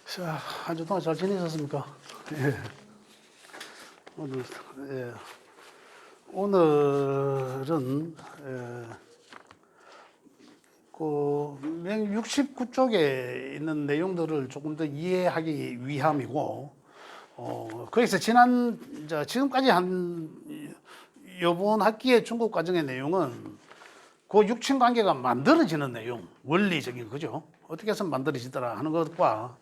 자, 한 주 동안 잘 지내셨습니까? 예. 오늘, 예. 오늘은, 맹 69쪽에 있는 내용들을 조금 더 이해하기 위함이고, 거기서 지금까지 요번 학기의 중국 과정의 내용은 그 육친 관계가 만들어지는 내용, 원리적인 거죠. 어떻게 해서 만들어지더라 하는 것과,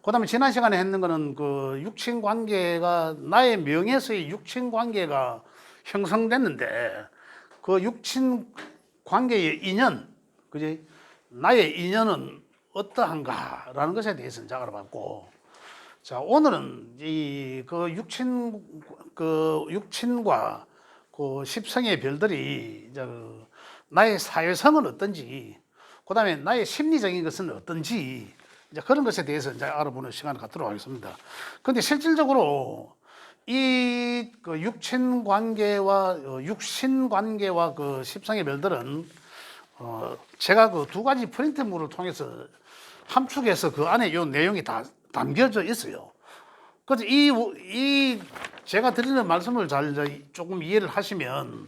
그 다음에 지난 시간에 했는 거는 그 육친 관계가 나의 명예에서의 육친 관계가 형성됐는데 그 육친 관계의 인연, 그지? 나의 인연은 어떠한가라는 것에 대해서 이제 알아봤고, 자, 오늘은 육친과 그 십성의 별들이 이제 나의 사회성은 어떤지, 그 다음에 나의 심리적인 것은 어떤지, 이제 그런 것에 대해서 이제 알아보는 시간을 갖도록 하겠습니다. 근데 실질적으로 그 육친 관계와 육신 관계와 그 십성의 별들은 제가 그 두 가지 프린트물을 통해서 함축해서 그 안에 요 내용이 다 담겨져 있어요. 그래서 제가 드리는 말씀을 잘 조금 이해를 하시면,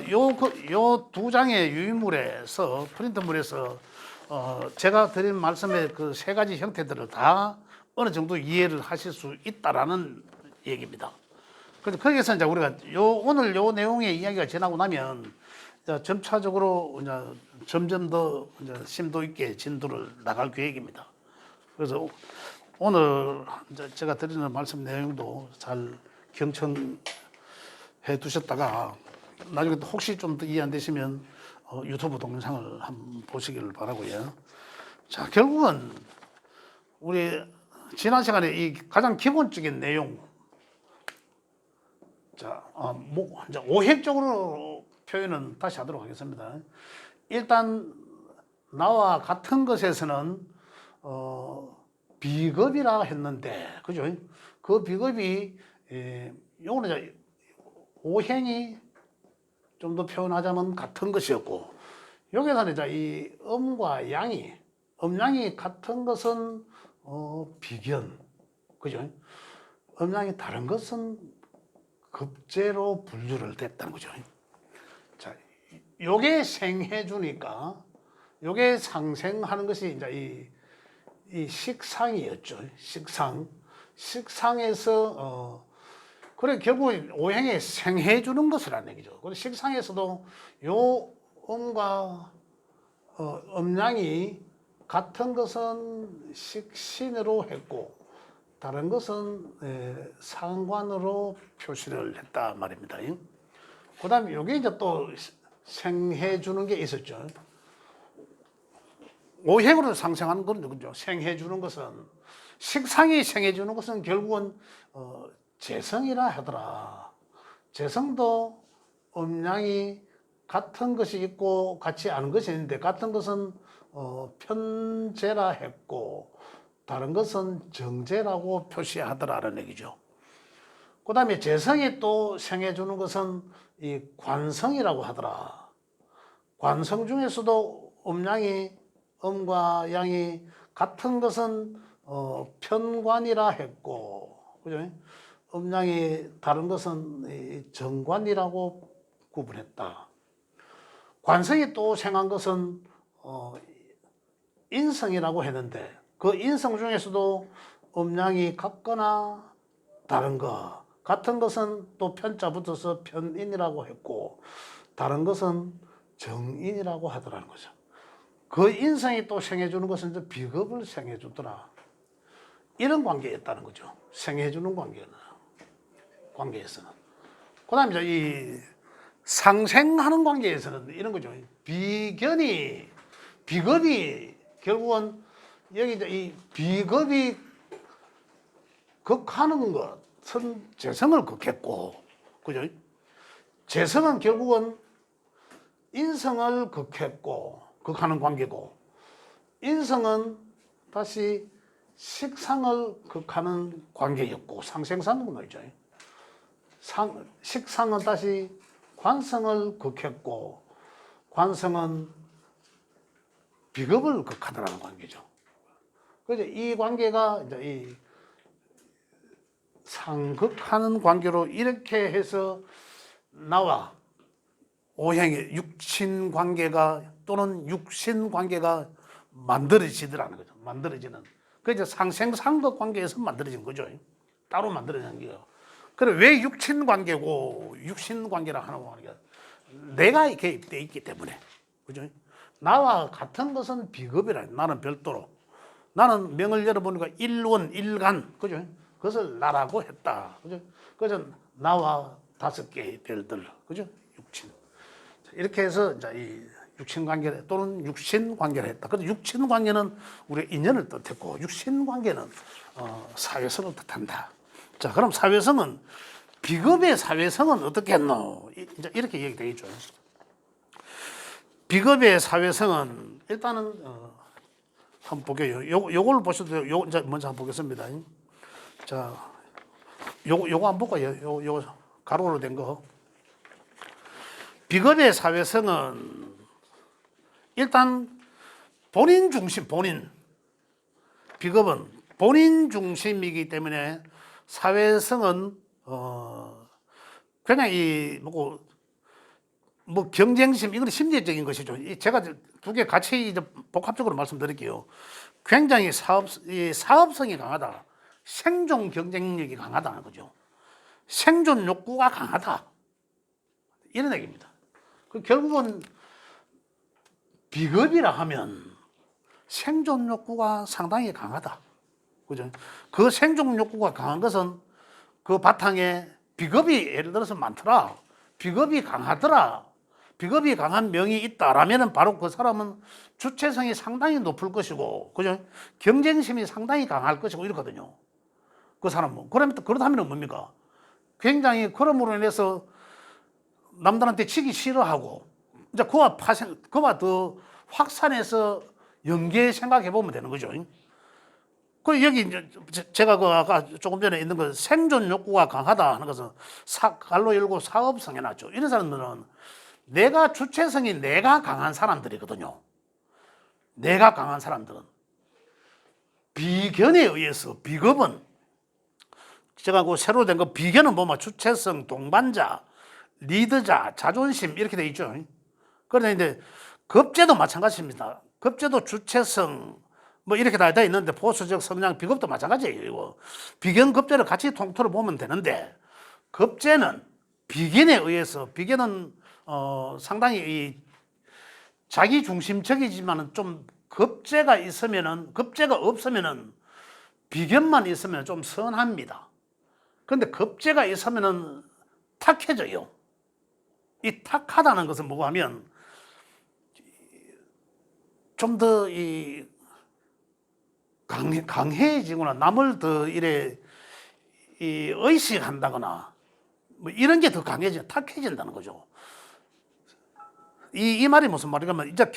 요 두 장의 유인물에서, 프린트물에서, 제가 드린 말씀의 그 세 가지 형태들을 다 어느 정도 이해를 하실 수 있다라는 얘기입니다. 그래서 거기에서 이제 우리가 오늘 요 내용의 이야기가 지나고 나면, 점차적으로 이제 점점 더 이제 심도 있게 진도를 나갈 계획입니다. 그래서 오늘 이제 제가 드리는 말씀 내용도 잘 경청해 두셨다가 나중에 또 혹시 좀 더 이해 안 되시면 유튜브 동영상을 한번 보시기를 바라고요. 자, 결국은 우리 지난 시간에 이 가장 기본적인 내용, 자, 이제 오행적으로 표현은 다시 하도록 하겠습니다. 일단 나와 같은 것에서는 비겁이라 했는데, 그죠? 그 비겁이, 요거는 이제 오행이 좀 더 표현하자면 같은 것이었고, 여기서는 이제 이 음과 양이, 음양이 같은 것은, 비견. 그죠? 음양이 다른 것은 급제로 분류를 됐다는 거죠. 자, 요게 생해주니까, 요게 상생하는 것이 이제 이 식상이었죠. 식상에서 그래 결국 오행에 생해 주는 것이라는 얘기죠. 그리고 식상에서도 요 음과 음양이 같은 것은 식신으로 했고 다른 것은 상관으로 표시를 했다 말입니다. 그다음에 요게 이제 또 생해 주는 게 있었죠. 오행으로 상생하는 건 누구죠? 생해 주는 것은 식상이 생해 주는 것은 결국은 재성이라 하더라. 재성도 음양이 같은 것이 있고 같이 않은 것이 있는데 같은 것은 편재라 했고 다른 것은 정재라고 표시하더라는 얘기죠. 그 다음에 재성이 또 생해 주는 것은 이 관성이라고 하더라. 관성 중에서도 음과 양이 같은 것은 편관이라 했고, 그죠? 음양이 다른 것은 정관이라고 구분했다. 관성이 또 생한 것은 인성이라고 했는데 그 인성 중에서도 음양이 같거나 다른 것, 같은 것은 또 편자 붙어서 편인이라고 했고 다른 것은 정인이라고 하더라는 거죠. 그 인성이 또 생해주는 것은 비겁을 생해주더라. 이런 관계였다는 거죠. 생해주는 관계에서는. 그 다음에 이 상생하는 관계에서는 이런 거죠. 비겁이 결국은 여기 이제 이 비겁이 극하는 것은 재성을 극했고, 그죠? 재성은 결국은 인성을 극하는 관계고, 인성은 다시 식상을 극하는 관계였고, 상생상은 말이죠. 식상은 다시 관성을 극했고, 관성은 비겁을 극하다라는 관계죠. 그래서 이 관계가 이제 이 상극하는 관계로 이렇게 해서 나와 오행의 육친 관계가 또는 육신 관계가 만들어지더라는 거죠. 만들어지는. 그래서 상생상극 관계에서 만들어진 거죠. 따로 만들어진 거예요. 그래 왜 육친 관계고 육신 관계라 하는 거냐? 내가 개입돼 있기 때문에, 그죠? 나와 같은 것은 비겁이라. 나는 별도로. 나는 명을 열어보니까 일원 일간, 그죠? 그것을 나라고 했다, 그죠? 그래서 나와 5개의 별들, 그죠? 육친. 이렇게 해서 이제 이 육친 관계 또는 육신 관계를 했다. 그래서 육친 관계는 우리 인연을 뜻했고, 육신 관계는 사회성을 뜻한다. 자, 그럼 사회성은 비겁의 사회성은 어떻게 했노? 이제 이렇게 얘기되겠죠. 비겁의 사회성은 일단은 한번 볼게요. 요걸 보셔도 돼요. 요 이제 먼저 한번 보겠습니다. 자, 요거 한번 볼까요? 요 가로로 된 거. 비겁의 사회성은 일단 본인 중심, 비겁은 본인 중심이기 때문에 사회성은 그냥 뭐 경쟁심, 이건 심리적인 것이죠. 제가 2개 같이 이제 복합적으로 말씀드릴게요. 굉장히 사업성이 강하다. 생존 경쟁력이 강하다는 거죠. 생존 욕구가 강하다. 이런 얘기입니다. 결국은 비겁이라 하면 생존 욕구가 상당히 강하다. 그죠? 그 생존 욕구가 강한 것은 그 바탕에 비겁이 예를 들어서 많더라. 비겁이 강하더라. 비겁이 강한 명이 있다라면 바로 그 사람은 주체성이 상당히 높을 것이고, 그죠? 경쟁심이 상당히 강할 것이고 이렇거든요. 그 사람은. 그렇다면 뭡니까? 굉장히 그럼으로 인해서 남들한테 지기 싫어하고, 이제 그와 더 확산해서 연계 생각해 보면 되는 거죠. 그 여기 이제 제가 그 아까 조금 전에 있는 거 생존 욕구가 강하다 하는 것은 갈로 열고 사업성에 놨죠. 이런 사람들은 내가 주체성이 내가 강한 사람들이거든요. 내가 강한 사람들은 비견에 의해서 비겁은 제가 그 새로 된 거 비견은 뭐뭐 주체성, 동반자, 리더자, 자존심 이렇게 돼 있죠. 그런데 이제 겁제도 마찬가지입니다. 겁제도 주체성 뭐 이렇게 다 있는데 보수적 성향 비겁도 마찬가지예요. 비견 겁제를 같이 통틀어 보면 되는데 겁제는 비견에 의해서 비견은 상당히 이 자기 중심적이지만은 좀 겁제가 없으면은 비견만 있으면 좀 선합니다. 그런데 겁제가 있으면은 탁해져요. 이 탁하다는 것은 뭐고 하면 좀 더 강해지거나 남을 더 의식한다거나 뭐 이런 게 더 탁해진다는 거죠. 이 말이 무슨 말이냐면 이제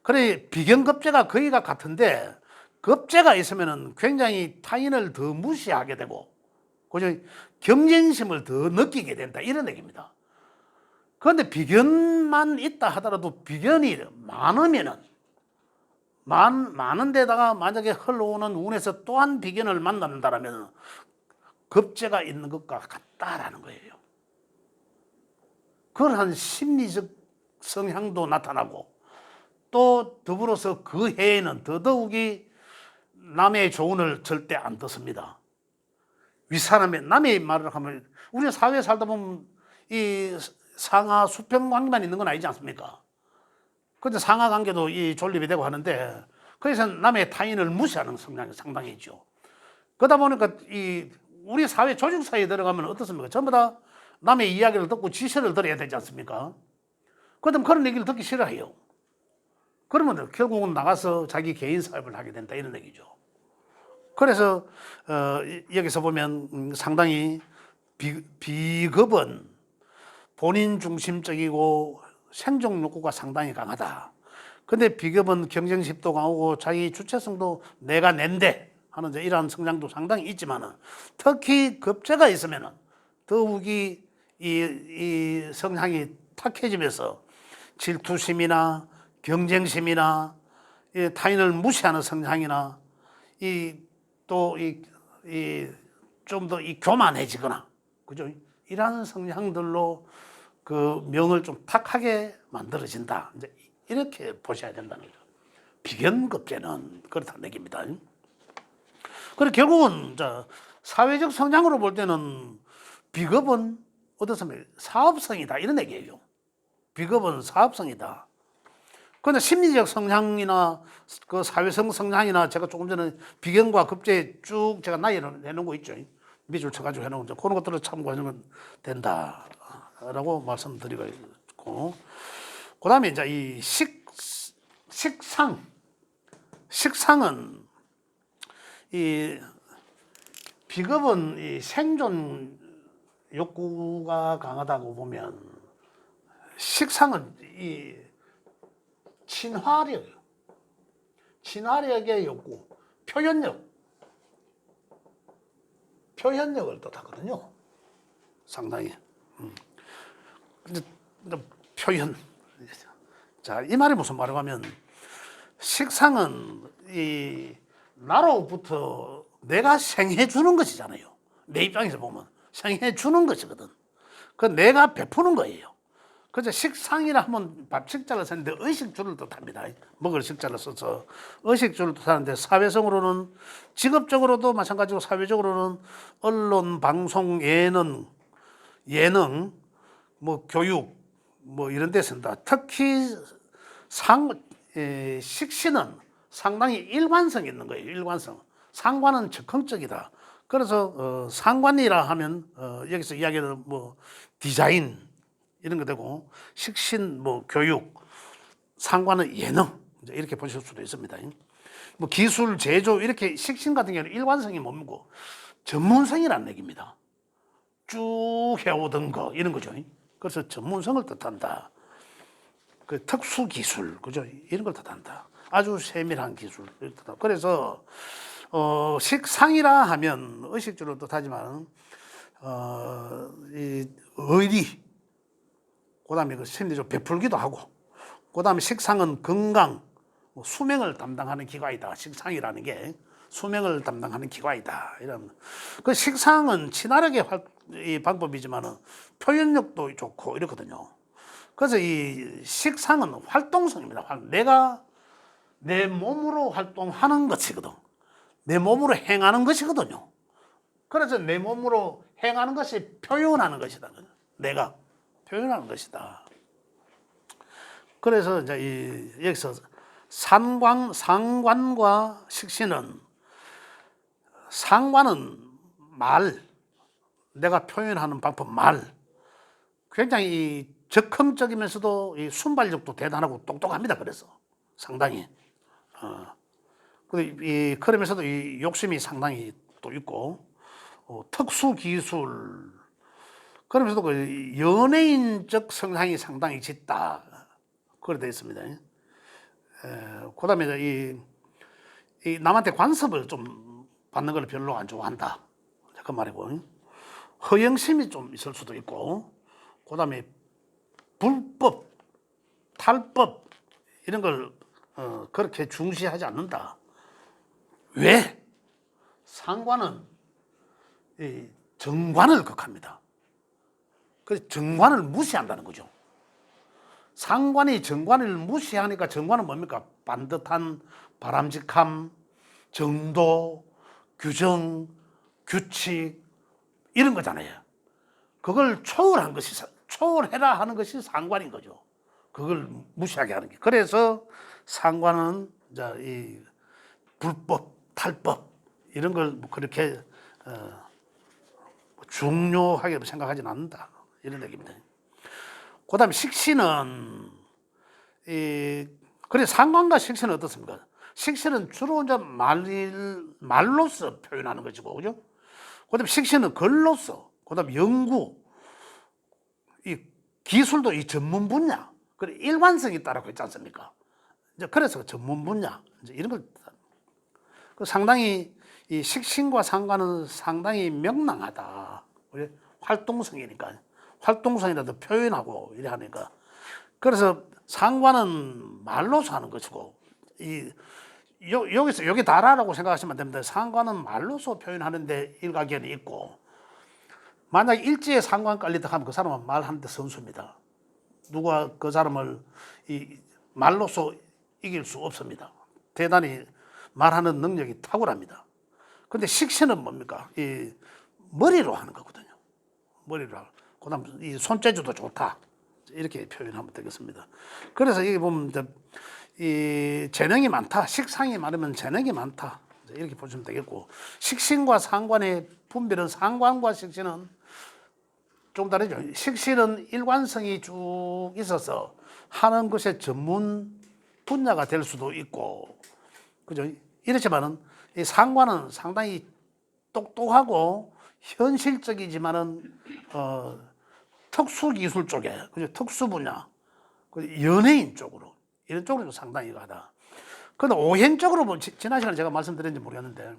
그래 비견급제가 거의가 같은데 급제가 있으면은 굉장히 타인을 더 무시하게 되고, 그죠? 경쟁심을 더 느끼게 된다 이런 얘기입니다. 그런데 비견만 있다 하더라도 비견이 많은 데다가 만약에 흘러오는 운에서 또한 비견을 만난다라면 급제가 있는 것과 같다라는 거예요. 그러한 심리적 성향도 나타나고 또 더불어서 그 해에는 더더욱이 남의 조언을 절대 안 듣습니다. 남의 말을 하면 우리 사회에 살다 보면 이 상하 수평 관계만 있는 건 아니지 않습니까? 근데 상하 관계도 이 존립이 되고 하는데 그래서 남의 타인을 무시하는 성향이 상당히 있죠. 그러다 보니까 우리 사회 조직 사회에 들어가면 어떻습니까? 전부 다 남의 이야기를 듣고 지시를 들어야 되지 않습니까? 그러면 그런 얘기를 듣기 싫어해요. 그러면 결국은 나가서 자기 개인 사업을 하게 된다 이런 얘기죠. 그래서 여기서 보면 상당히 비겁은 본인 중심적이고 생존 욕구가 상당히 강하다. 근데 비겁은 경쟁심도 강하고 자기 주체성도 내가 낸데 하는 이러한 성향도 상당히 있지만은 특히 급제가 있으면은 더욱이 이 성향이 탁해지면서 질투심이나 경쟁심이나 이 타인을 무시하는 성향이나 이 또 이 좀 더 이 교만해지거나 그죠? 이러한 성향들로 그 명을 좀 탁하게 만들어진다. 이제 이렇게 보셔야 된다는 거죠. 비견급제는 그렇다는 얘기입니다. 그래 결국은 사회적 성향으로 볼 때는 비겁은 어디서 사업성이다 이런 얘기예요. 비겁은 사업성이다. 그런데 심리적 성향이나 그 사회성 성향이나 제가 조금 전에 비견과 급제 쭉 제가 나열을 해놓은 거 있죠. 밑줄 쳐가지고 해놓은 거 그런 것들을 참고하면 된다라고 말씀드리고 있고, 그 다음에 이제 이 식상은 이 비겁은 이 생존 욕구가 강하다고 보면 식상은 이 친화력의 욕구, 표현력을 뜻하거든요. 상당히. 표현. 자, 이 말이 무슨 말이냐고 하면 식상은 이 나로부터 내가 생해 주는 것이잖아요. 내 입장에서 보면 생해 주는 것이거든. 그 내가 베푸는 거예요. 그래서 식상이라 하면 밥식자를 썼는데 의식주를 뜻합니다. 먹을 식자를 써서 의식주를 뜻하는데 사회성으로는 직업적으로도 마찬가지고 사회적으로는 언론, 방송, 예능, 뭐 교육, 뭐 이런 데 쓴다. 특히 식신은 상당히 일관성 있는 거예요. 일관성. 상관은 적극적이다. 그래서 상관이라 하면 여기서 이야기하는 뭐 디자인 이런 거 되고, 식신, 뭐 교육, 상관은 예능 이렇게 보실 수도 있습니다. 뭐 기술, 제조 이렇게 식신 같은 경우는 일관성이 뭡니까? 전문성이라는 얘기입니다. 쭉 해오던 거 이런 거죠. 그래서 전문성을 뜻한다. 그 특수 기술, 그죠? 이런 걸 뜻한다. 아주 세밀한 기술. 그래서 식상이라 하면 의식주로 뜻하지만 이 의리, 그다음에 그 심리적 베풀기도 하고, 그다음에 식상은 건강, 수명을 담당하는 기관이다. 식상이라는 게 수명을 담당하는 기관이다. 이런. 그 식상은 친화력의 방법이지만은 표현력도 좋고 이렇거든요. 그래서 이 식상은 활동성입니다. 내가 내 몸으로 활동하는 것이거든. 내 몸으로 행하는 것이거든요. 그래서 내 몸으로 행하는 것이 표현하는 것이다. 내가 표현하는 것이다. 그래서 이제 여기서 상관과 식신은, 상관은 말, 내가 표현하는 방법 말, 굉장히 적극적이면서도 이 순발력도 대단하고 똑똑합니다. 그래서 상당히 그러면서도 이 욕심이 상당히 또 있고, 특수 기술, 그러면서도 그 연예인적 성향이 상당히 짙다. 그렇게 되어 있습니다. 그 다음에 이 남한테 간섭을 좀 받는 걸 별로 안 좋아한다. 그 말이고, 허영심이 좀 있을 수도 있고, 그 다음에 불법, 탈법 이런 걸 그렇게 중시하지 않는다. 왜? 상관은 이 정관을 극합니다. 그래서 정관을 무시한다는 거죠. 상관이 정관을 무시하니까 정관은 뭡니까? 반듯한 바람직함, 정도, 규정, 규칙 이런 거잖아요. 그걸 초월해라 하는 것이 상관인 거죠. 그걸 무시하게 하는 게. 그래서 상관은 이제 이 불법, 탈법 이런 걸 그렇게 중요하게 생각하지는 않는다. 이런 얘기입니다. 그 다음에 식신은, 그래, 상관과 식신은 어떻습니까? 식신은 주로 이제 말로서 표현하는 것이고, 그죠? 그 다음에 식신은 글로서, 그 다음에 연구, 이 기술도 이 전문 분야, 그래, 일관성이 있다라고 했지 않습니까? 이제 그래서 전문 분야, 이제 이런 걸, 상당히 이 식신과 상관은 상당히 명랑하다. 활동성이니까. 활동성이라도 표현하고 이래 하니까. 그래서 상관은 말로서 하는 것이고, 여기서 여기 다라라고 생각하시면 됩니다. 상관은 말로서 표현하는데 일가견이 있고, 만약 일지에 상관 깔리다 하면 그 사람은 말하는데 선수입니다. 누가 그 사람을 말로서 이길 수 없습니다. 대단히 말하는 능력이 탁월합니다. 근데 식신은 뭡니까? 머리로 하는 거거든요. 머리로 하고, 그다음 이 손재주도 좋다. 이렇게 표현하면 되겠습니다. 그래서 여기 보면 이 재능이 많다. 식상이 많으면 재능이 많다. 이렇게 보시면 되겠고, 식신과 상관의 분별은, 상관과 식신은 좀 다르죠. 식신은 일관성이 쭉 있어서 하는 것의 전문 분야가 될 수도 있고, 그죠? 이렇지만은 이 상관은 상당히 똑똑하고 현실적이지만은 특수 기술 쪽에, 그죠? 특수 분야, 연예인 쪽으로, 이런 쪽으로 상당히 가다. 그런데 오행적으로 보면, 지난 시간에 제가 말씀드렸는지 모르겠는데,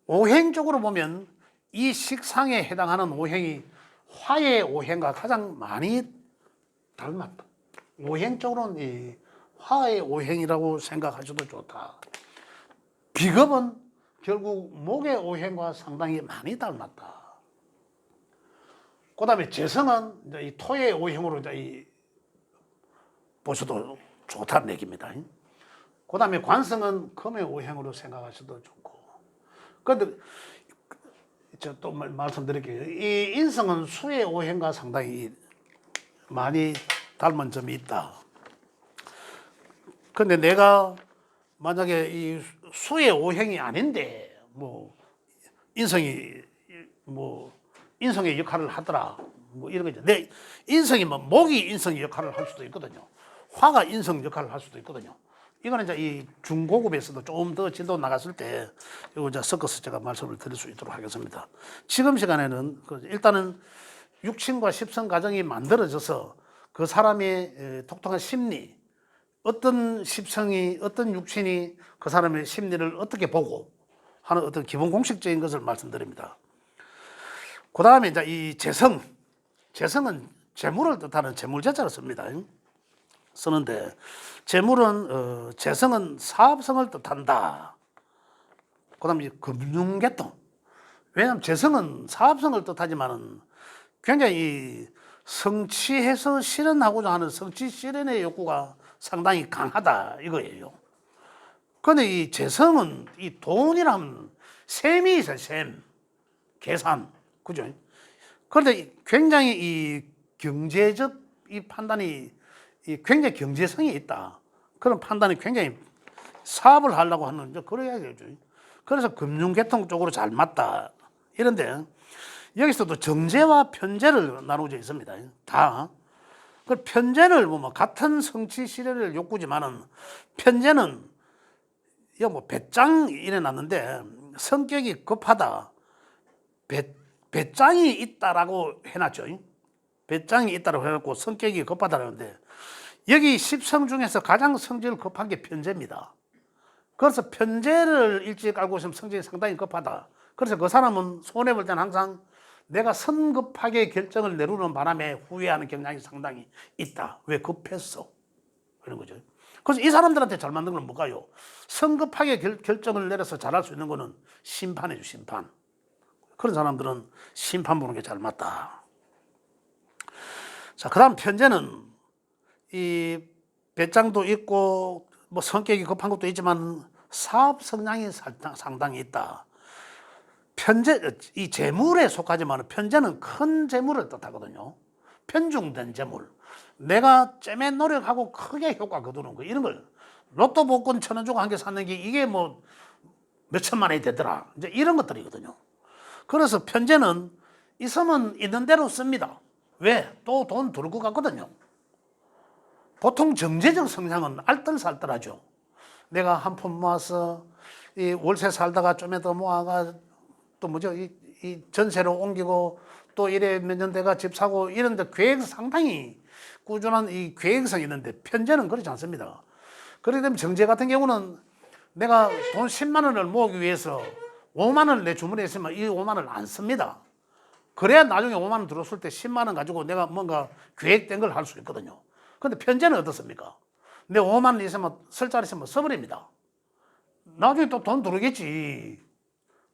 오행적으로 보면 이 식상에 해당하는 오행이 화의 오행과 가장 많이 닮았다. 오행적으로는 이 화의 오행이라고 생각하셔도 좋다. 비겁은 결국 목의 오행과 상당히 많이 닮았다. 그 다음에 재성은 이제 이 토의 오행으로 이제 보셔도 좋다는 얘기입니다. 그 다음에 관성은 금의 오행으로 생각하셔도 좋고. 그런데 또 말씀드릴게요. 이 인성은 수의 오행과 상당히 많이 닮은 점이 있다. 근데 내가 만약에 이 수의 오행이 아닌데, 인성의 역할을 하더라. 이런 거죠. 내 인성이 목이 인성의 역할을 할 수도 있거든요. 화가 인성 역할을 할 수도 있거든요. 이거는 이제 이 중고급에서도 좀 더 진도 나갔을 때 이거 이제 섞어서 제가 말씀을 드릴 수 있도록 하겠습니다. 지금 시간에는 일단은 육친과 십성 가정이 만들어져서 그 사람의 독특한 심리, 어떤 십성이, 어떤 육친이 그 사람의 심리를 어떻게 보고 하는 어떤 기본 공식적인 것을 말씀드립니다. 그 다음에 이제 이 재성은 재물을 뜻하는 재물재자를 씁니다. 쓰는데, 재물은, 재성은 사업성을 뜻한다. 그 다음에 금융계통. 왜냐하면 재성은 사업성을 뜻하지만은 굉장히 성취해서 실현하고자 하는 성취 실현의 욕구가 상당히 강하다. 이거예요. 그런데 이 재성은 이 돈이라면 셈이 있어요. 셈. 계산. 그죠? 그런데 굉장히 이 경제적 이 판단이 굉장히 경제성이 있다. 그런 판단이 굉장히 사업을 하려고 하는, 그래야 되죠. 그래서 금융계통 쪽으로 잘 맞다. 이런데 여기서도 정제와 편제를 나누어져 있습니다. 다. 그 편제를 보면 같은 성취 실현을 욕구지만은 편제는 배짱 이래 놨는데 성격이 급하다. 배짱이 있다라고 해놨죠. 배짱이 있다고 해갖고 성격이 급하다는데, 여기 십성 중에서 가장 성질 급한 게 편제입니다. 그래서 편제를 일찍 알고 있으면 성질이 상당히 급하다. 그래서 그 사람은 손해볼 때는 항상 내가 성급하게 결정을 내리는 바람에 후회하는 경향이 상당히 있다. 왜 급했어? 그런 거죠. 그래서 이 사람들한테 잘 맞는 건 뭘까요? 성급하게 결정을 내려서 잘할 수 있는 거는 심판이죠, 심판. 그런 사람들은 심판 보는 게 잘 맞다. 자, 그 다음 편제는 이 배짱도 있고 성격이 급한 것도 있지만 사업 성향이 상당히 있다. 편제, 이 재물에 속하지만 편제는 큰 재물을 뜻하거든요. 편중된 재물. 내가 쨈에 노력하고 크게 효과 거두는 거, 이런 걸 로또 복권 1,000원 주고 한 개 샀는 게 이게 몇천만 원이 되더라. 이제 이런 것들이거든요. 그래서 편제는 있으면 있는 대로 씁니다. 왜? 또 돈 들고 갔거든요. 보통 정제적 성향은 알뜰살뜰하죠. 내가 한 푼 모아서 이 월세 살다가 좀 더 모아가 또 이 전세로 옮기고 또 이래 몇 년 돼가 집 사고 이런데 계획 상당히 꾸준한 이 계획성이 있는데, 편제는 그렇지 않습니다. 그렇게 되면 정제 같은 경우는 내가 돈 10만 원을 모으기 위해서 5만 원을 내 주머니에 있으면 이 5만 원을 안 씁니다. 그래야 나중에 5만 원 들었을 때 10만 원 가지고 내가 뭔가 계획된 걸 할 수 있거든요. 근데 편제는 어떻습니까? 내 5만 원 있으면 쓸 자리 있으면 써버립니다. 나중에 또 돈 들어오겠지.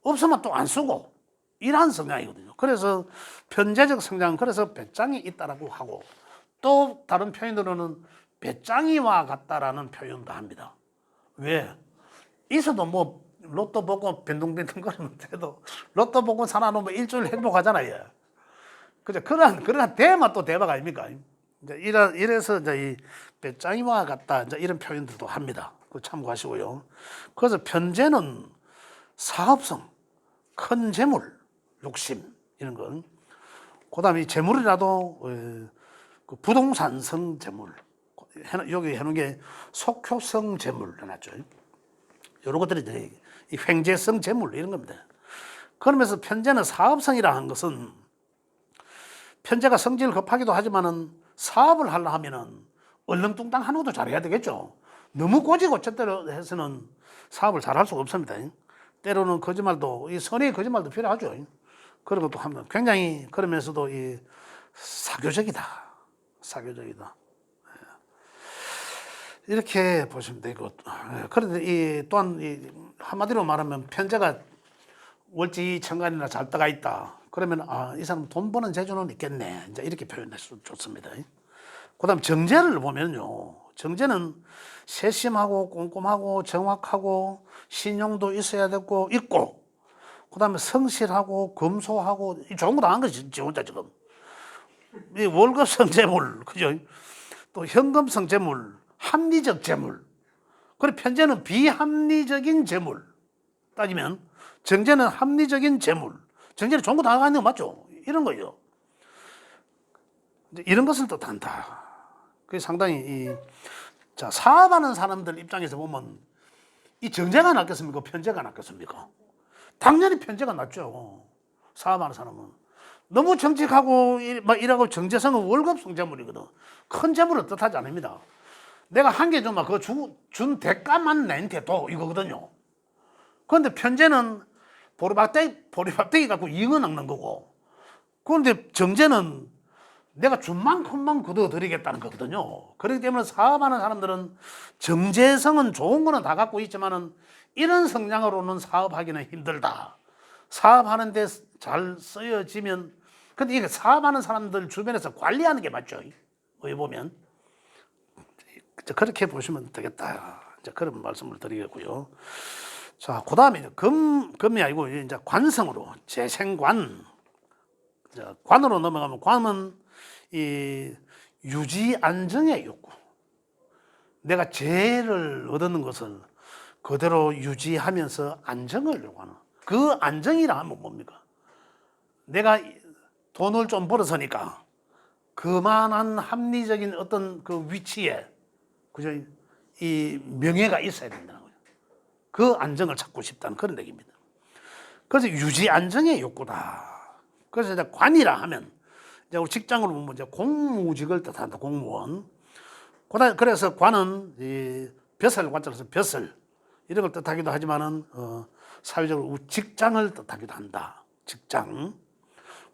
없으면 또 안 쓰고 이러한 성향이거든요. 그래서 편재적 성향은 그래서 배짱이 있다라고 하고, 또 다른 표현으로는 배짱이와 같다라는 표현도 합니다. 왜? 있어도 뭐 로또 보고 빈둥빈둥 거리면 돼도 로또 보고 살아놓으면 일주일 행복하잖아요. 그죠? 그러한 대만 또 대박 아닙니까? 이제 이래서 이제 이 배짱이와 같다, 이제 이런 표현들도 합니다. 그 참고하시고요. 그래서 편재는 사업성, 큰 재물, 욕심, 이런 건. 그 다음에 재물이라도 그 부동산성 재물, 여기 해놓은 게 속효성 재물 해놨죠. 이런 것들이 이 횡재성 재물 이런 겁니다. 그러면서 편재는 사업성이라 하는 것은, 편재가 성질 급하기도 하지만은 사업을 하려 하면은 얼렁뚱땅 하는 것도 잘해야 되겠죠. 너무 꼬지고 쳤대로 해서는 사업을 잘할 수가 없습니다. 때로는 거짓말도, 이 선의의 거짓말도 필요하죠. 그런 것도 합니다. 굉장히 그러면서도 이 사교적이다. 사교적이다. 이렇게 보시면 되고, 그런데 이 또한 이 한마디로 말하면 편재가 월지천간이나 잘 떠가 있다. 그러면 이 사람 돈 버는 재주는 있겠네. 이제 이렇게 표현할 수 좋습니다. 그다음 정제를 보면요, 정제는 세심하고 꼼꼼하고 정확하고 신용도 있어야 되고 있고, 그다음에 성실하고 검소하고 좋은 거 다 한 거지 혼자 지금. 이 월급성 재물, 그죠? 또 현금성 재물, 합리적 재물. 그리고 편재는 비합리적인 재물. 따지면 정제는 합리적인 재물. 정제는 좋은 거 다 가는 거 맞죠? 이런 거예요. 이런 것을 뜻한다. 그게 상당히 자, 사업하는 사람들 입장에서 보면 이 정제가 낫겠습니까? 편제가 낫겠습니까? 당연히 편제가 낫죠. 사업하는 사람은 너무 정직하고 막 일하고, 정제성은 월급성 재물이거든. 큰 재물은 뜻하지 않습니다. 내가 한 개 주면 그거 준 대가만 내한테 도 이거거든요. 그런데 편제는 보리밥대기 갖고 잉어 낚는 거고, 그런데 정제는 내가 준 만큼만 걷어드리겠다는 거거든요. 그렇기 때문에 사업하는 사람들은 정제성은 좋은 거는 다 갖고 있지만은 이런 성향으로는 사업하기는 힘들다. 사업하는데 잘 쓰여지면, 근데 이게 사업하는 사람들 주변에서 관리하는 게 맞죠. 여기 보면 그렇게 보시면 되겠다. 이제 그런 말씀을 드리겠고요. 자, 그 다음에 금이 아니고 이제 관성으로 재생관. 자, 관으로 넘어가면, 관은 이 유지 안정의 욕구. 내가 재를 얻는 것을 그대로 유지하면서 안정을 요구하는. 그 안정이라 하면 뭡니까? 내가 돈을 좀 벌었으니까 그만한 합리적인 어떤 그 위치에, 그죠? 이 명예가 있어야 된다는 거예요. 그 안정을 찾고 싶다는 그런 얘기입니다. 그래서 유지 안정의 욕구다. 그래서 이제 관이라 하면, 이제 우리 직장으로 보면 이제 공무직을 뜻한다. 공무원. 그래서 관은 이 벼슬 관자로서 벼슬 이런 걸 뜻하기도 하지만은 사회적으로 직장을 뜻하기도 한다. 직장.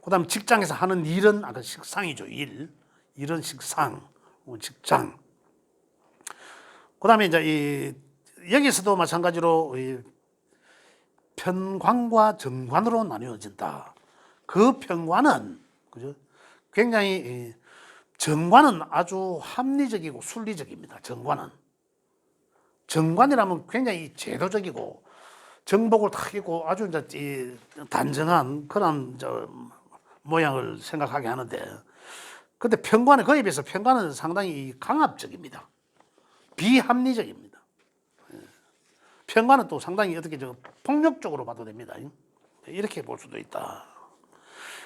그다음 직장에서 하는 일은 아까 식상이죠. 일은 식상, 직장. 그다음에 이제 여기서도 마찬가지로 편관과 정관으로 나뉘어진다. 그 편관은, 그죠? 굉장히 정관은 아주 합리적이고 순리적입니다. 정관이라면 굉장히 제도적이고 정복을 탁 입고 아주 이제 단정한 그런 모양을 생각하게 하는데, 근데 편관은, 그에 비해서 편관은 상당히 강압적입니다. 비합리적입니다. 편관은 또 상당히 어떻게 폭력적으로 봐도 됩니다. 이렇게 볼 수도 있다.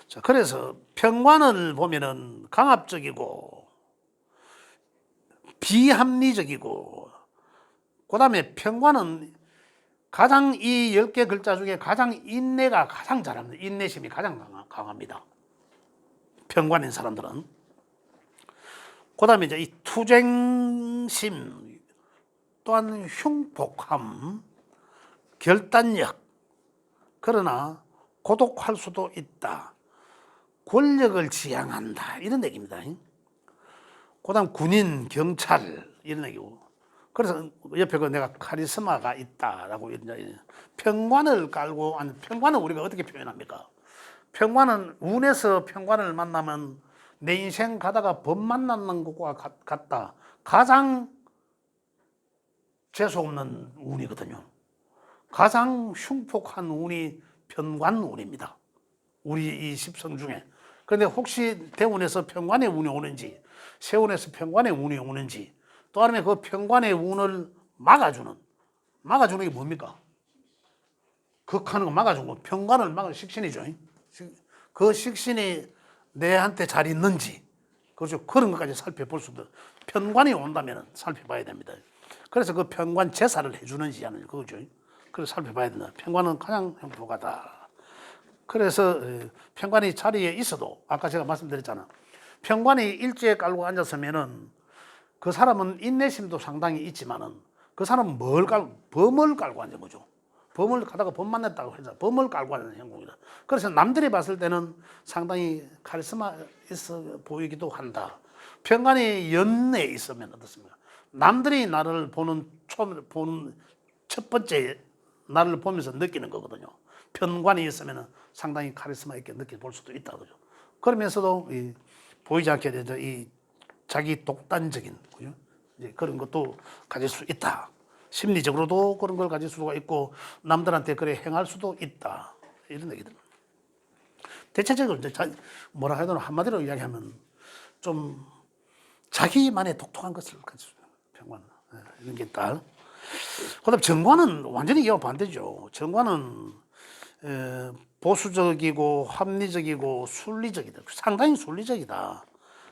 자, 그래서 편관을 보면은 강압적이고 비합리적이고, 그 다음에 편관은 가장 이 10개 글자 중에 가장 인내가 가장 잘합니다. 인내심이 가장 강합니다. 편관인 사람들은. 그 다음에 이제 이 투쟁심, 또한 흉폭함, 결단력, 그러나 고독할 수도 있다. 권력을 지향한다. 이런 얘기입니다. 그 다음 군인, 경찰, 이런 얘기고. 그래서 옆에 그 내가 카리스마가 있다라고 이제 평관을 깔고, 아니 평관은 우리가 어떻게 표현합니까? 평관은 운에서 평관을 만나면 내 인생 가다가 법 만나는 것과 같다. 가장 재수 없는 운이거든요. 가장 흉폭한 운이 편관운입니다. 우리 이 십성 중에. 그런데 혹시 대운에서 편관의 운이 오는지, 세운에서 편관의 운이 오는지, 또 아니면 그 편관의 운을 막아주는 게 뭡니까? 극하는 거 막아주는 거, 편관을 막은 식신이죠. 그 식신이 내한테 잘 있는지, 그렇죠. 그런 것까지 살펴볼 수도, 편관이 온다면 살펴봐야 됩니다. 그래서 그 편관 제사를 해주는지 하는 그거죠. 그래서 살펴봐야 된다. 편관은 가장 행복하다. 그래서 편관이 자리에 있어도 아까 제가 말씀드렸잖아. 편관이 일지에 깔고 앉았으면은 그 사람은 인내심도 상당히 있지만은 그 사람은 범을 깔고 앉은 거죠. 범을 가다가 범 만났다고 해서 범을 깔고 앉는 행동이다. 그래서 남들이 봤을 때는 상당히 카리스마 있어 보이기도 한다. 편관이 연내에 있으면 어떻습니까? 남들이 나를 보는 첫 번째 나를 보면서 느끼는 거거든요. 편관이 있으면 상당히 카리스마 있게 느껴볼 수도 있다. 그죠? 그러면서도 보이지 않게 되죠. 이 자기 독단적인, 그죠? 이제 그런 것도 가질 수 있다. 심리적으로도 그런 걸 가질 수가 있고 남들한테 그래 행할 수도 있다. 이런 얘기들. 대체적으로 이제 뭐라 해도 한마디로 이야기하면 좀 자기만의 독특한 것을 가질 수 있는 평관. 이런 게 있다. 그다음 정관은 완전히 이와 반대죠. 정관은 보수적이고 합리적이고 순리적이다. 상당히 순리적이다.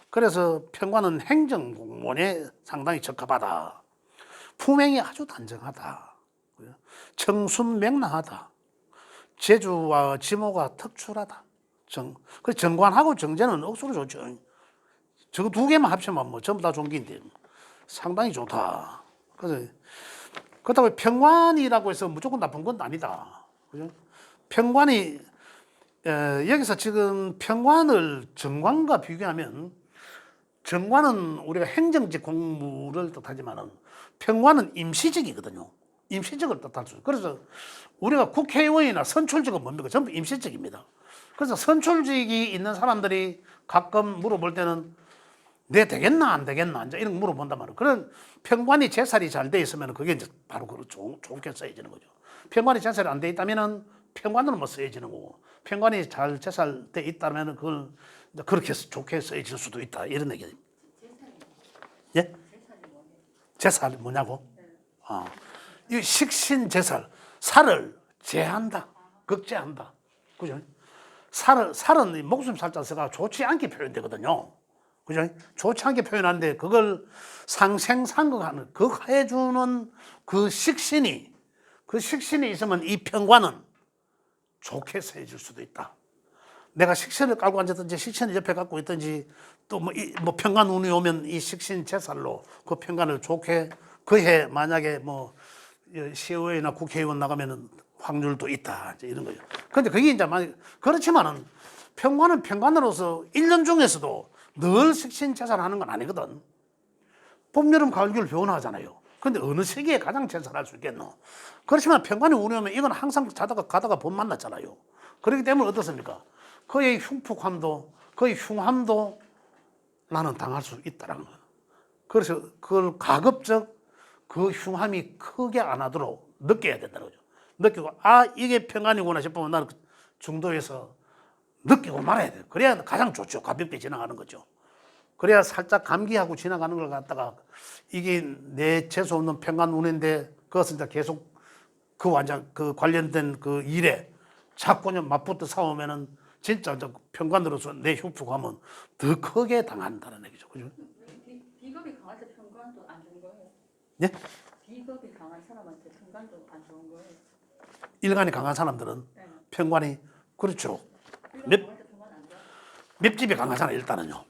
그래서 평관은 행정공무원에 상당히 적합하다. 품행이 아주 단정하다. 청순맹랑하다. 재주와 지모가 특출하다. 정관하고 정제는 억수로 좋죠. 저거 두 개만 합치면 뭐 전부 다 좋은 게인데 상당히 좋다. 그래서 그렇다고 평관이라고 해서 무조건 나쁜 건 아니다. 그죠? 평관이 여기서 지금 평관을 정관과 비교하면 정관은 우리가 행정직 공무를 뜻하지만은 평관은 임시직이거든요. 임시직을 뜻할 수. 그래서 우리가 국회의원이나 선출직은 뭡니까? 전부 임시직입니다. 그래서 선출직이 있는 사람들이 가끔 물어볼 때는 내 되겠나 안 되겠나 이제 이런 거 물어본단 말이에요. 그런 평관이 제살이 잘 돼 있으면 그게 이제 바로 좋게 쓰여지는 거죠. 평관이 제살이 안 돼 있다면은 평관으로 뭐 쓰여지는 거고, 평관이 잘 제살돼 있다면 그걸 그렇게 좋게 쓰여질 수도 있다 이런 얘기입니다. 예? 제살 뭐냐고? 이 식신 제살, 살을 제한다, 극제한다, 그죠? 살은 목숨 살자서가 좋지 않게 표현되거든요. 그죠? 좋지 않게 표현하는데 그걸 상생상극하는, 극해주는 그 식신이 있으면 이 평관은 좋게 쓰여질 수도 있다. 내가 식신을 깔고 앉았든지 식신을 옆에 갖고 있든지 또 뭐 평관 운이 오면 이 식신 제살로 그 평관을 좋게, 그해 만약에 뭐 시의회나 국회의원 나가면은 확률도 있다 이런 거죠. 그런데 그게 이제 만약 그렇지만은 평관은 평관으로서 1년 중에서도 늘 식신 제살하는 건 아니거든. 봄, 여름, 가을, 겨울 변화하잖아요. 근데 어느 시기에 가장 제살할 수 있겠노? 그렇지만 평관이 운이 오면 이건 항상 자다가 가다가 봄 만났잖아요. 그렇기 때문에 어떻습니까? 그의 흉폭함도, 그의 흉함도 나는 당할 수 있다라는 거예요. 그래서 그걸 가급적 그 흉함이 크게 안 하도록 느껴야 된다는 거죠. 느끼고, 이게 평안이구나 싶으면 나는 중도에서 느끼고 말아야 돼요. 그래야 가장 좋죠. 가볍게 지나가는 거죠. 그래야 살짝 감기하고 지나가는 걸 갖다가 이게 내 재수 없는 평안 운인데 그것은 이제 계속 그 관련된 그 일에 자꾸 맞붙어 싸우면은 진짜 평관으로서 내 흉폭하면 더 크게 당한다는 얘기죠. 그죠? 비겁이 강할 때 평관도 안 좋은 거예요. 예? 비겁이 강한 사람한테 평관도 안 좋은 거예요. 일간이 강한 사람들은 네. 평관이 그렇죠. 맵집이 강한 사람 일단은요.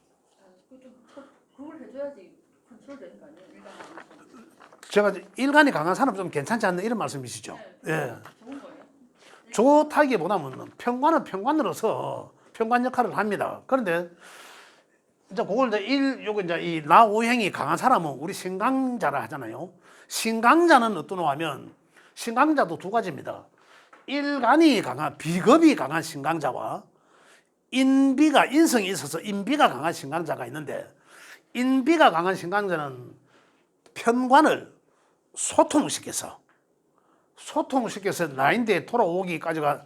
그걸 해줘야지 컨트롤 되는 거 아니에요? 제가 일간이 강한 사람 좀 괜찮지 않나 이런 말씀이시죠? 네. 예. 좋은 거예요? 좋다기보다는 평관은 평관으로서 평관 역할을 합니다. 그런데 이제 그걸 이제 요거 이제 이 나오행이 강한 사람은 우리 신강자라 하잖아요. 신강자는 어떠노 하면 신강자도 두 가지입니다. 일간이 강한 비겁이 강한 신강자와 인성이 있어서 인비가 강한 신강자가 있는데, 인비가 강한 신강자는 편관을 소통시켜서 나인데 돌아오기까지가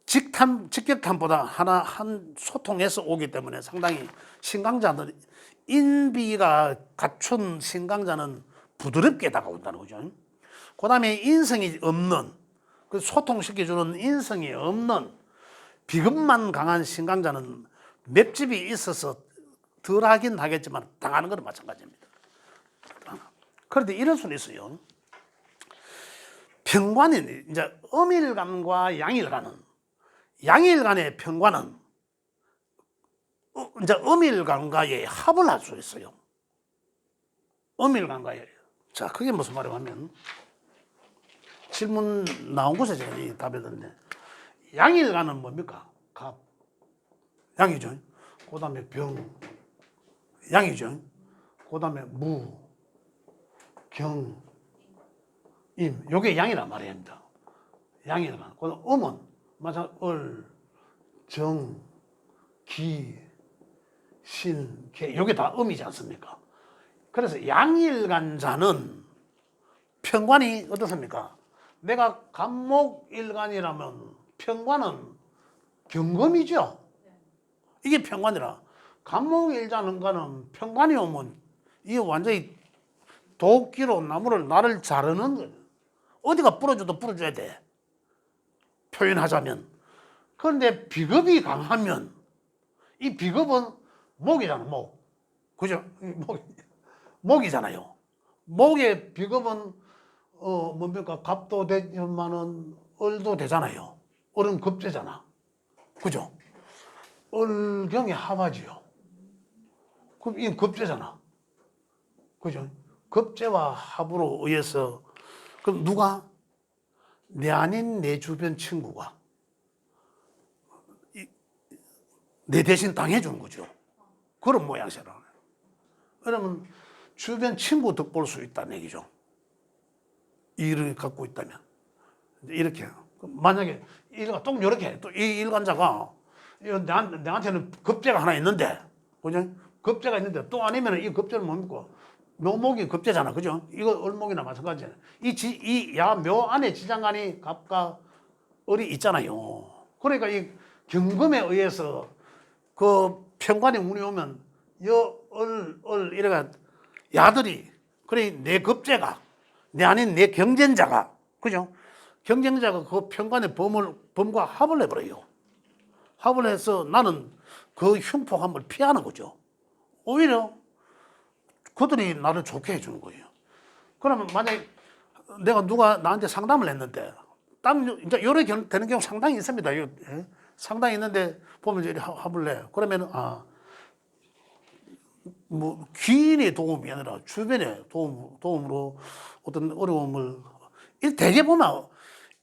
직격탄보다 한 소통해서 오기 때문에 상당히 신강자들, 인비가 갖춘 신강자는 부드럽게 다가온다는 거죠. 그 다음에 인성이 없는, 그 소통시켜주는 인성이 없는 비겁만 강한 신강자는 맷집이 있어서 덜 하긴 하겠지만 당하는 거는 마찬가지입니다. 그런데 이럴 수는 있어요. 편관이 이제 음일간과 양일간의 편관은 이제 음일간과의 합을 할 수 있어요. 음일간과의. 자, 그게 무슨 말이냐고 하면, 질문 나온 곳에 제가 이 답해드렸네. 양일간은 뭡니까? 갑. 양이죠. 그 다음에 병. 양이죠. 그 다음에 무. 경. 임. 요게 양이란 말입니다. 양일간. 그 다음 음은, 마찬 을, 정, 기, 신, 개. 요게 다 음이지 않습니까? 그래서 양일간자는 편관이 어떻습니까? 내가 간목일간이라면 편관은 경금이죠. 이게 편관이라. 간목일간은 편관이 오면 이게 완전히 도끼로 나무를 나를 자르는 거예요. 어디가 부러져도 부러져야 돼. 표현하자면. 그런데 비겁이 강하면 이 비겁은 목이잖아, 목. 그죠? 목이잖아요. 목의 비겁은 뭡니까? 갑도 되지만은 을도 되잖아요. 을은 급제잖아. 그죠? 을경이 합하지요. 그럼 이 급제잖아. 그죠? 급제와 합으로 의해서, 그럼 누가? 내 아닌 내 주변 친구가 내 대신 당해주는 거죠. 그런 모양새라. 그러면 주변 친구 덕볼 수 있다는 얘기죠. 일을 갖고 있다면. 이렇게. 만약에 일가 또 이렇게 해. 또 이 일간자가 내한테는 급제가 하나 있는데, 그죠? 급제가 있는데 또 아니면 이 급제는 뭡니까? 묘목이 급제잖아. 그죠? 이거 을목이나 마찬가지잖아. 묘 안에 지장간이 갑과 을이 있잖아요. 그러니까 이 경금에 의해서 그 편관이 운이 오면 이래가 야들이, 그래 내 급제가, 내 아닌 내 경쟁자가, 그죠? 경쟁자가 그 편관의 범과 합을 해버려요. 합을 해서 나는 그 흉폭함을 피하는 거죠. 오히려 그들이 나를 좋게 해주는 거예요. 그러면 만약에 누가 나한테 상담을 했는데, 이제 요래 되는 경우 상당히 있습니다. 예? 상당히 있는데 보면 이제 합을 내. 그러면 뭐 귀인의 도움이 아니라 주변의 도움으로 어떤 어려움을, 대개 보면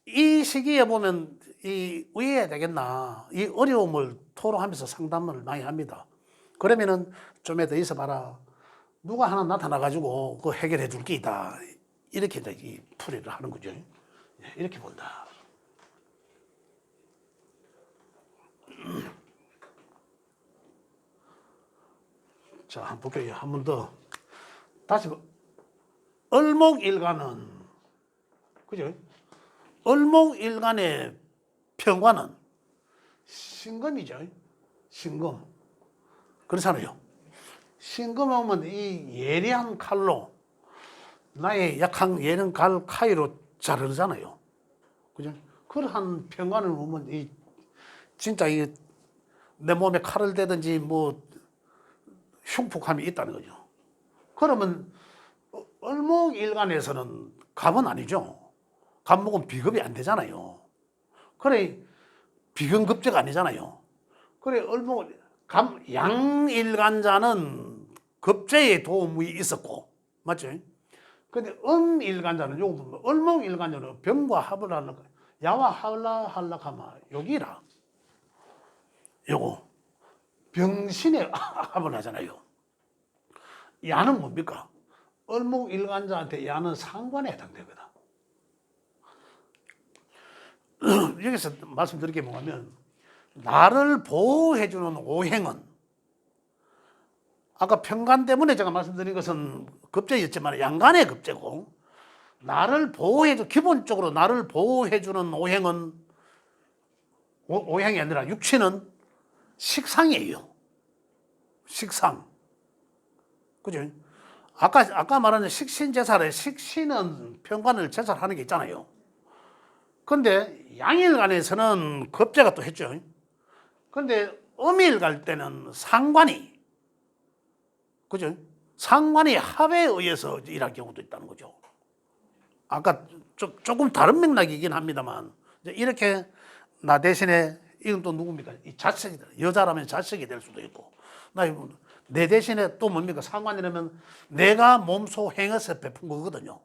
이 시기에 보면 이 의해야 되겠나, 이 어려움을 토로하면서 상담을 많이 합니다. 그러면은 좀 더 있어봐라, 누가 하나 나타나가지고 그 해결해 줄 게 있다, 이렇게 이제 이 풀이를 하는 거죠. 이렇게 본다. 자, 한번 볼게요. 한 번 더. 다시, 을목일간은, 그죠? 을목일간의 편관은 신금이죠. 신금. 그렇잖아요. 신금 하면 이 예리한 칼로, 나의 약한 예리한 칼로 자르잖아요. 그죠? 그러한 편관을 보면 진짜 내 몸에 칼을 대든지 뭐 흉폭함이 있다는 거죠. 그러면 을목일간에서는 갑은 아니죠. 갑목은 비급이 안 되잖아요. 그래 비견급제가 아니잖아요. 그래 양일간자는 급제의 도움이 있었고, 맞죠? 근데 음일간자는 요거 보면, 을목일간자는 병과 합을 하려고, 야와 할라하면 여기라. 요거 병신의 합을 하잖아요. 야는 뭡니까? 을목일간자한테 야는 상관에 해당되거든. 여기서 말씀드릴 게 뭐냐면 나를 보호해주는 오행은 아까 편간 때문에 제가 말씀드린 것은 급제였지만 양간의 급제고 나를 보호해주 기본적으로 나를 보호해주는 오행은 오행이 아니라 육신은 식상이에요. 식상. 그죠? 아까 말한 식신제사래 식신은 편간을 제사하는 게 있잖아요. 근데 양일간에서는 급제가 또 했죠. 근데 음일 갈 때는 상관이, 그죠? 상관이 합에 의해서 일할 경우도 있다는 거죠. 아까 조금 다른 맥락이긴 합니다만, 이렇게 나 대신에, 이건 또 누굽니까? 이 자식이다. 여자라면 자식이 될 수도 있고, 내 대신에 또 뭡니까? 상관이라면 내가 몸소 행해서 베푼 거거든요.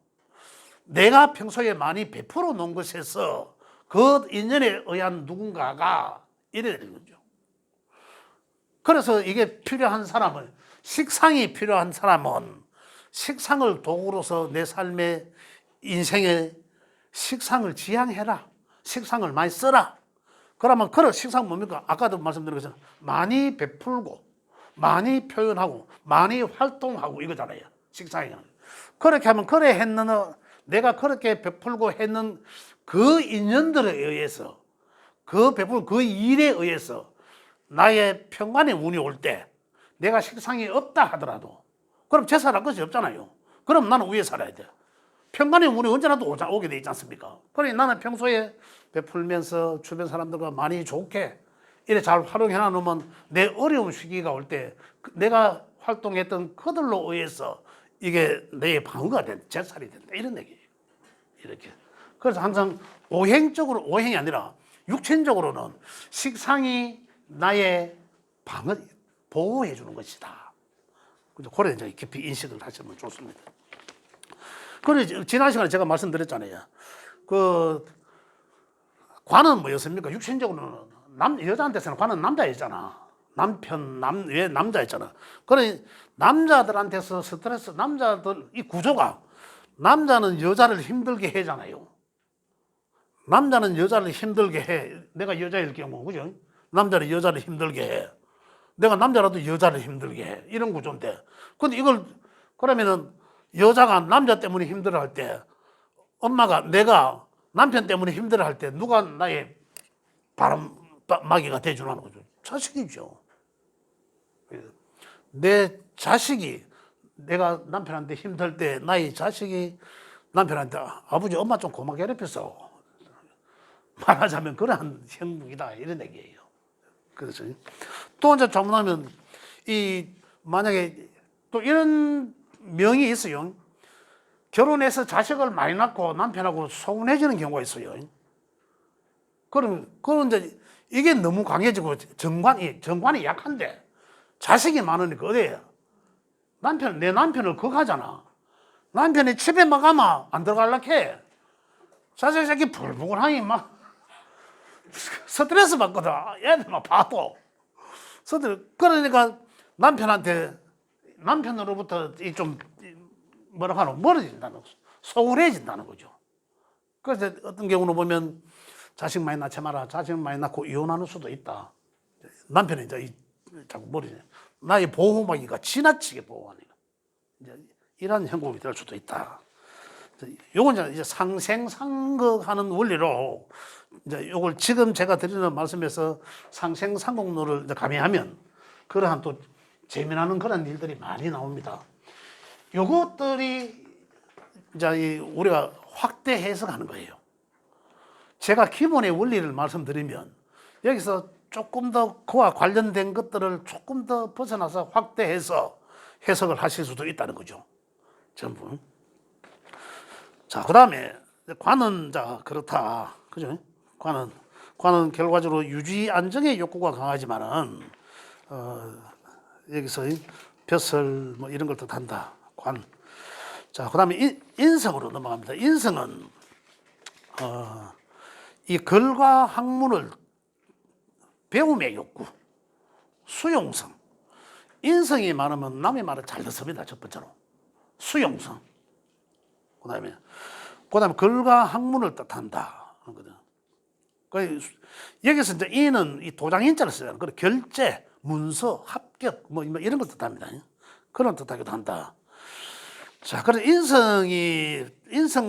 내가 평소에 많이 베풀어 놓은 것에서 그 인연에 의한 누군가가 이래야 되는 거죠. 그래서 이게 필요한 사람은, 식상이 필요한 사람은 식상을 도구로서 내 삶의 인생에 식상을 지향해라. 식상을 많이 써라. 그러면 그런 식상 뭡니까? 아까도 말씀드린 것처럼 많이 베풀고 많이 표현하고 많이 활동하고 이거잖아요. 식상이. 그렇게 하면 그래 했는 내가 그렇게 베풀고 했는 그 인연들에 의해서 그 베풀 그 일에 의해서 나의 평간의 운이 올 때 내가 식상이 없다 하더라도 그럼 제사할 것이 없잖아요. 그럼 나는 위에 살아야 돼. 평간의 운이 언제라도 오게 돼 있지 않습니까? 그러니 나는 평소에 베풀면서 주변 사람들과 많이 좋게 이래 잘 활용해 놔놓으면 내 어려운 시기가 올 때 내가 활동했던 그들로 의해서 이게 내 방어가 된다. 제살이 된다. 이런 얘기예요. 이렇게. 그래서 항상 오행적으로, 오행이 아니라 육신적으로는 식상이 나의 방어, 보호해 주는 것이다. 그래 이제 깊이 인식을 하시면 좋습니다. 그래 지난 시간에 제가 말씀드렸잖아요. 그 관은 뭐였습니까? 육신적으로는 여자한테서는 관은 남자였잖아. 왜 남자였잖아. 그래 남자들한테서 스트레스, 남자들 이 구조가 남자는 여자를 힘들게 해잖아요. 남자는 여자를 힘들게 해. 내가 여자일 경우, 그죠? 남자는 여자를 힘들게 해. 내가 남자라도 여자를 힘들게 해. 이런 구조인데. 근데 이걸, 그러면은 여자가 남자 때문에 힘들어 할 때, 엄마가 내가 남편 때문에 힘들어 할 때, 누가 나의 바람막이가 돼주는 거죠? 자식이죠. 내 자식이, 내가 남편한테 힘들 때, 나의 자식이 남편한테 아버지, 엄마 좀 고마 괴롭혔어. 말하자면 그러한 형국이다. 이런 얘기예요. 그래서 또 이제 잘못하면 만약에 또 이런 명이 있어요. 결혼해서 자식을 많이 낳고 남편하고 소원해지는 경우가 있어요. 그럼 이제 이게 너무 강해지고 정관이 약한데 자식이 많으니까 어디에 내 남편을 극하잖아. 남편이 집에만 가면 안 들어갈라 해. 자식 새끼 불불하니 막 스트레스 받거든. 애들만 봐도. 그러니까 남편으로부터 좀 멀어진다는 거죠. 소홀해진다는 거죠. 그래서 어떤 경우는 보면 자식 많이 낳지 마라. 자식 많이 낳고 이혼하는 수도 있다. 남편이 이제 자꾸 멀어지네. 나의 보호막이가 지나치게 보호하니까. 이런 형국이 될 수도 있다. 요건 이제 상생상극하는 원리로 이제 요걸 지금 제가 드리는 말씀에서 상생상극론을 가미하면 그러한 또 재미나는 그런 일들이 많이 나옵니다. 요것들이 이제 우리가 확대 해석하는 거예요. 제가 기본의 원리를 말씀드리면 여기서 조금 더 그와 관련된 것들을 조금 더 벗어나서 확대해서 해석을 하실 수도 있다는 거죠. 전부. 자, 그 다음에 관은 그렇다. 그죠? 관은 결과적으로 유지 안정의 욕구가 강하지만은, 여기서 벼슬 뭐 이런 걸 뜻한다. 관. 자, 그 다음에 인성으로 넘어갑니다. 인성은, 이 글과 학문을 배움의 욕구. 수용성. 인성이 많으면 남의 말을 잘 듣습니다. 첫 번째로. 수용성. 그다음에 글과 학문을 뜻한다. 하거든. 여기서 이제 인은 이 도장인자를 써요. 그래 결제, 문서, 합격 뭐 이런 걸 뜻합니다. 그런 뜻하기도 한다. 자, 그래서 인성